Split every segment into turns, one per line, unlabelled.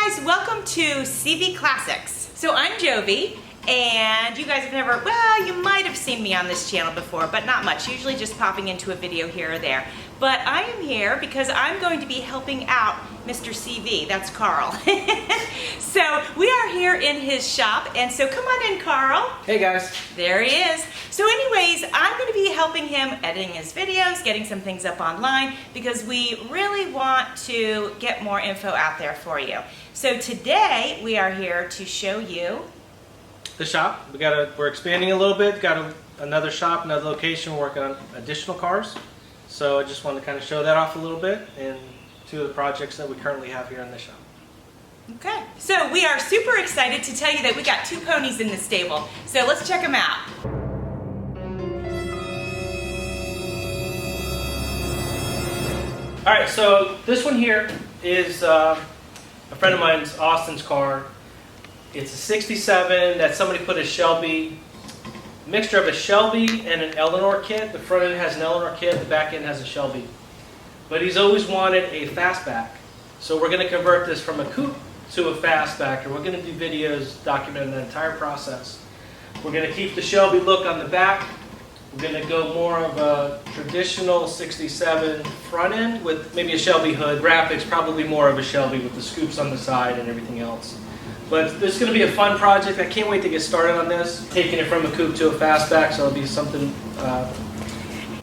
guys, welcome to CV Classics. So I'm Jovi, and you guys have never, well, you might have seen me on this channel before, but not much, usually just popping into a video here or there. But I am here because I'm going to be helping out Mr. CV, that's Carl. So we are here in his shop, and so come on in, Carl.
Hey guys.
There he is. So anyways, I'm going to be helping him editing his videos, getting some things up online, because we really want to get more info out there for you. So today we are here to show you
The shop. We're expanding a little bit. Got another shop, another location, working on additional cars. So I just wanted to kind of show that off a little bit and two of the projects that we currently have here in the shop.
Okay, so we are super excited to tell you that we got two ponies in the stable. So let's check them out.
All right, so this one here is a friend of mine's, Austin's car. It's a 67 that somebody put a Shelby, mixture of a Shelby and an Eleanor kit. The front end has an Eleanor kit, the back end has a Shelby. But he's always wanted a fastback. So we're going to convert this from a coupe to a fastback, and we're going to do videos documenting the entire process. We're going to keep the Shelby look on the back. We're going to go more of a traditional 67 front end with maybe a Shelby hood. Graphics, probably more of a Shelby with the scoops on the side and everything else. But this is going to be a fun project. I can't wait to get started on this. Taking it from a coupe to a fastback, so it'll be something.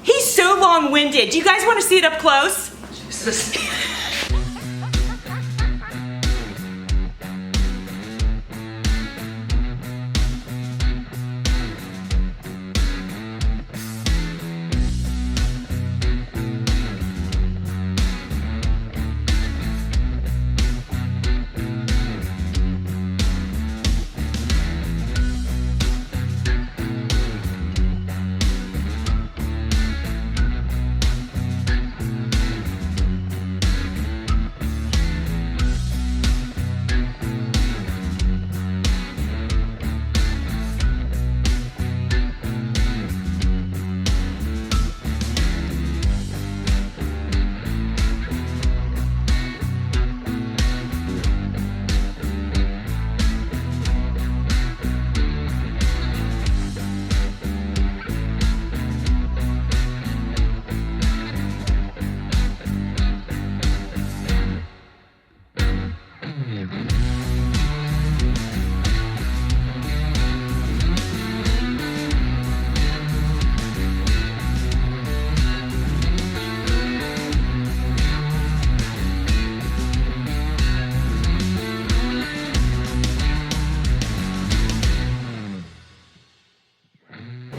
He's so long-winded. Do you guys want to see it up close?
Jesus.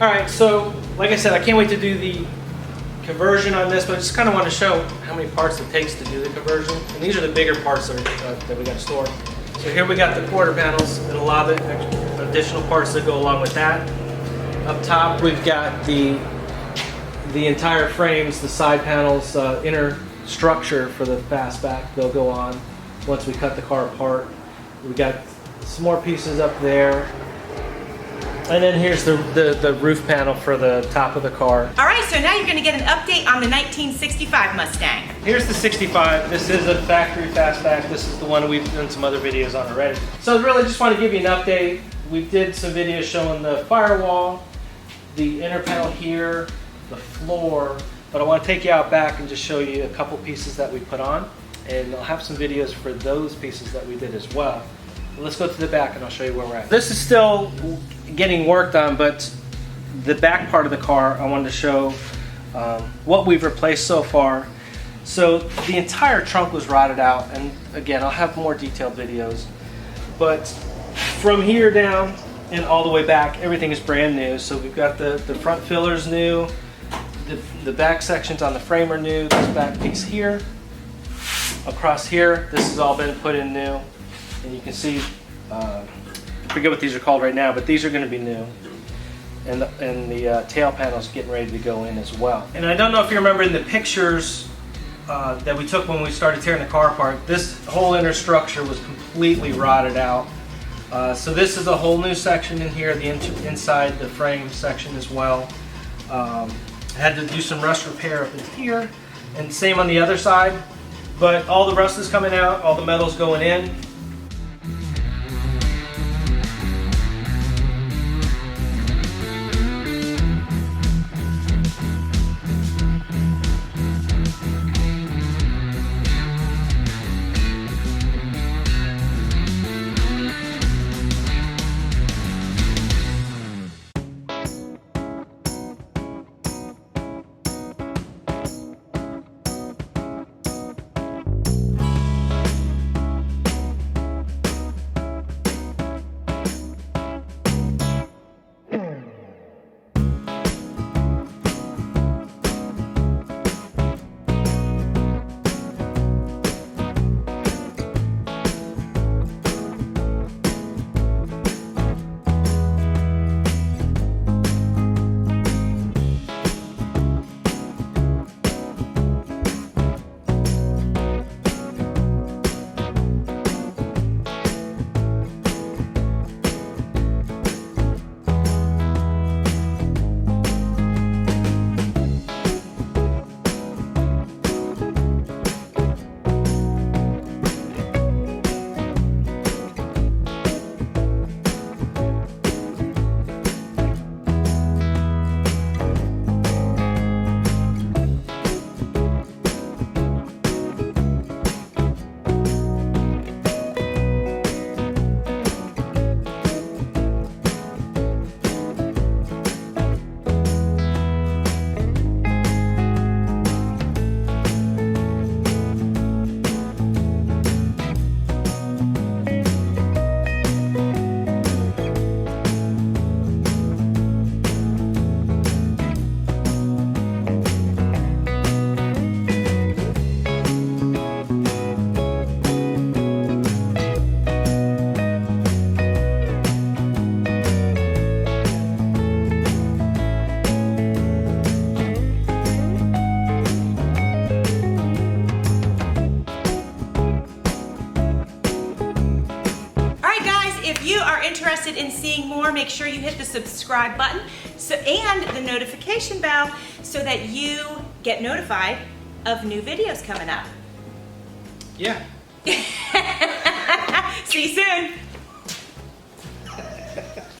All right, so like I said, I can't wait to do the conversion on this, but I just kind of want to show how many parts it takes to do the conversion. And these are the bigger parts that we got to store. So here we got the quarter panels and a lot of the additional parts that go along with that. Up top, we've got the entire frames, the side panels, inner structure for the fastback. They'll go on once we cut the car apart. We got some more pieces up there. And then here's the roof panel for the top of the car.
All right, so now you're going to get an update on the 1965 Mustang.
Here's the 65. This is a factory fastback. This is the one we've done some other videos on already. So I really just want to give you an update. We did some videos showing the firewall, the inner panel here, the floor, but I want to take you out back and just show you a couple pieces that we put on, and I'll have some videos for those pieces that we did as well. Let's go to the back and I'll show you where we're at. This is still getting worked on, but the back part of the car, I wanted to show what we've replaced so far. So the entire trunk was rotted out, and again, I'll have more detailed videos. But from here down and all the way back, everything is brand new. So we've got the front fillers new, the back sections on the frame are new, this back piece here, across here, this has all been put in new. And you can see, I forget what these are called right now, but these are going to be new. And the tail panel is getting ready to go in as well. And I don't know if you remember in the pictures that we took when we started tearing the car apart, this whole inner structure was completely rotted out. So this is a whole new section in here, the inside the frame section as well. I had to do some rust repair up in here, and same on the other side. But all the rust is coming out, all the metal's going in.
you are interested in seeing more, make sure you hit the subscribe button and the notification bell so that you get notified of new videos coming up.
Yeah.
See you soon.